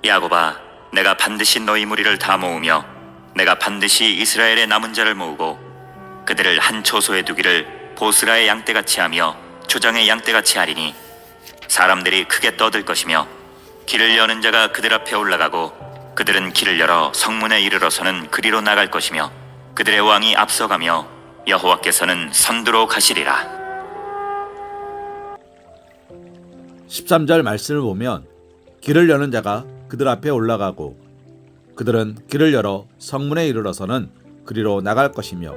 야곱아, 내가 반드시 너희 무리를 다 모으며 내가 반드시 이스라엘의 남은 자를 모으고 그들을 한 초소에 두기를 보스라의 양떼같이 하며 초장의 양떼같이 하리니 사람들이 크게 떠들 것이며 길을 여는 자가 그들 앞에 올라가고 그들은 길을 열어 성문에 이르러서는 그리로 나갈 것이며 그들의 왕이 앞서가며 여호와께서는 선두로 가시리라. 13절 말씀을 보면 길을 여는 자가 그들 앞에 올라가고 그들은 길을 열어 성문에 이르러서는 그리로 나갈 것이며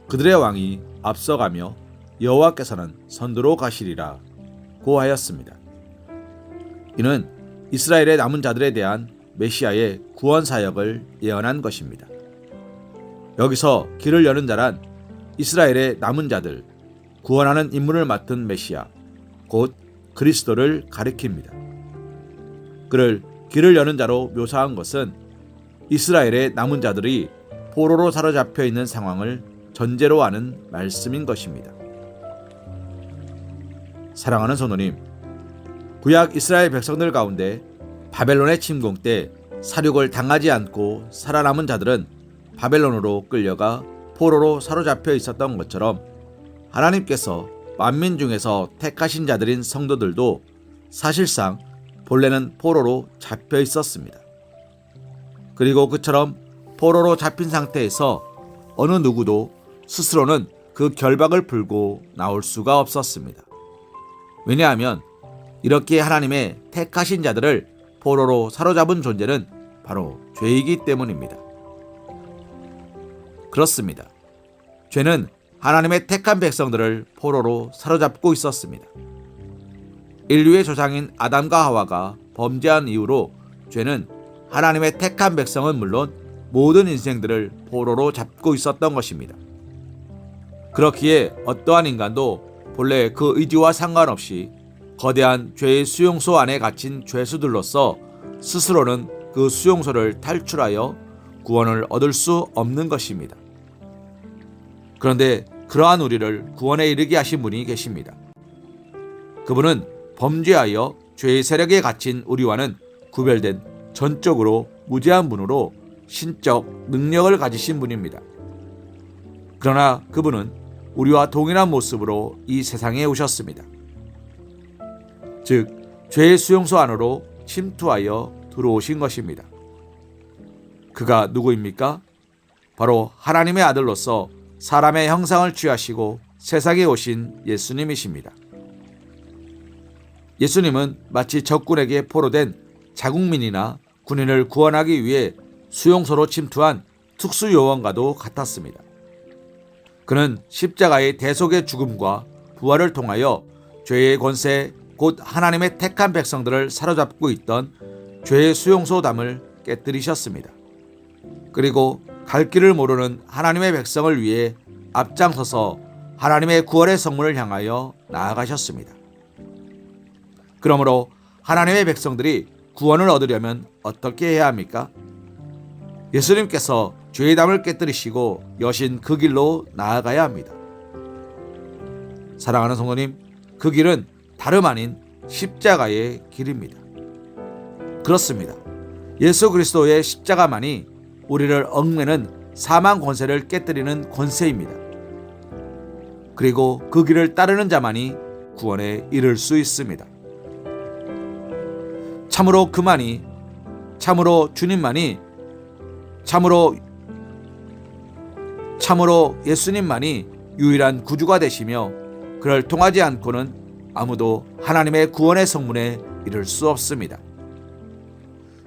그들의 왕이 앞서가며 여호와께서는 선두로 가시리라 고 하였습니다. 이는 이스라엘의 남은 자들에 대한 메시아의 구원 사역을 예언한 것입니다. 여기서 길을 여는 자란 이스라엘의 남은 자들, 구원하는 임무를 맡은 메시아, 곧 그리스도를 가리킵니다. 그를 길을 여는 자로 묘사한 것은 이스라엘의 남은 자들이 포로로 사로잡혀 있는 상황을 전제로 하는 말씀인 것입니다. 사랑하는 성도님, 구약 이스라엘 백성들 가운데 바벨론의 침공 때 사륙을 당하지 않고 살아남은 자들은 바벨론으로 끌려가 포로로 사로잡혀 있었던 것처럼 하나님께서 만민 중에서 택하신 자들인 성도들도 사실상 본래는 포로로 잡혀 있었습니다. 그리고 그처럼 포로로 잡힌 상태에서 어느 누구도 스스로는 그 결박을 풀고 나올 수가 없었습니다. 왜냐하면 이렇게 하나님의 택하신 자들을 포로로 사로잡은 존재는 바로 죄이기 때문입니다. 그렇습니다. 죄는 하나님의 택한 백성들을 포로로 사로잡고 있었습니다. 인류의 조상인 아담과 하와가 범죄한 이후로 죄는 하나님의 택한 백성은 물론 모든 인생들을 포로로 잡고 있었던 것입니다. 그렇기에 어떠한 인간도 본래 그 의지와 상관없이 거대한 죄의 수용소 안에 갇힌 죄수들로서 스스로는 그 수용소를 탈출하여 구원을 얻을 수 없는 것입니다. 그런데 그러한 우리를 구원에 이르게 하신 분이 계십니다. 그분은 범죄하여 죄의 세력에 갇힌 우리와는 구별된 전적으로 무죄한 분으로 신적 능력을 가지신 분입니다. 그러나 그분은 우리와 동일한 모습으로 이 세상에 오셨습니다. 즉, 죄의 수용소 안으로 침투하여 들어오신 것입니다. 그가 누구입니까? 바로 하나님의 아들로서 사람의 형상을 취하시고 세상에 오신 예수님이십니다. 예수님은 마치 적군에게 포로된 자국민이나 군인을 구원하기 위해 수용소로 침투한 특수요원과도 같았습니다. 그는 십자가의 대속의 죽음과 부활을 통하여 죄의 권세, 곧 하나님의 택한 백성들을 사로잡고 있던 죄의 수용소담을 깨뜨리셨습니다. 그리고 갈 길을 모르는 하나님의 백성을 위해 앞장서서 하나님의 구원의 성문을 향하여 나아가셨습니다. 그러므로 하나님의 백성들이 구원을 얻으려면 어떻게 해야 합니까? 예수님께서 죄의 담을 깨뜨리시고 여신 그 길로 나아가야 합니다. 사랑하는 성도님, 그 길은 다름 아닌 십자가의 길입니다. 그렇습니다. 예수 그리스도의 십자가만이 우리를 얽매는 사망 권세를 깨뜨리는 권세입니다. 그리고 그 길을 따르는 자만이 구원에 이를 수 있습니다. 참으로 그만이, 참으로 주님만이, 참으로 예수님만이 유일한 구주가 되시며 그를 통하지 않고는 아무도 하나님의 구원의 성문에 이를 수 없습니다.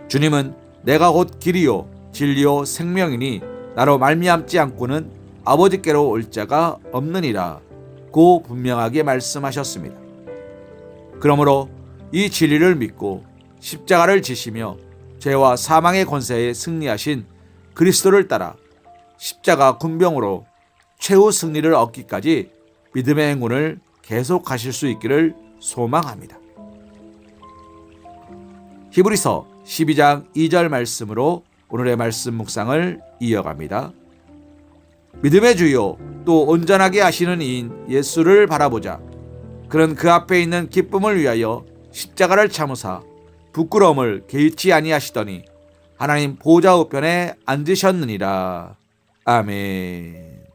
주님은 내가 곧 길이요 진리요 생명이니 나로 말미암지 않고는 아버지께로 올 자가 없느니라 고 분명하게 말씀하셨습니다. 그러므로 이 진리를 믿고 십자가를 지시며 죄와 사망의 권세에 승리하신 그리스도를 따라 십자가 군병으로 최후 승리를 얻기까지 믿음의 행군을 계속하실 수 있기를 소망합니다. 히브리서 12장 2절 말씀으로 오늘의 말씀 묵상을 이어갑니다. 믿음의 주요 또 온전하게 하시는 이인 예수를 바라보자. 그는 그 앞에 있는 기쁨을 위하여 십자가를 참으사 부끄러움을 개의치 아니하시더니 하나님 보좌 우편에 앉으셨느니라. 아멘.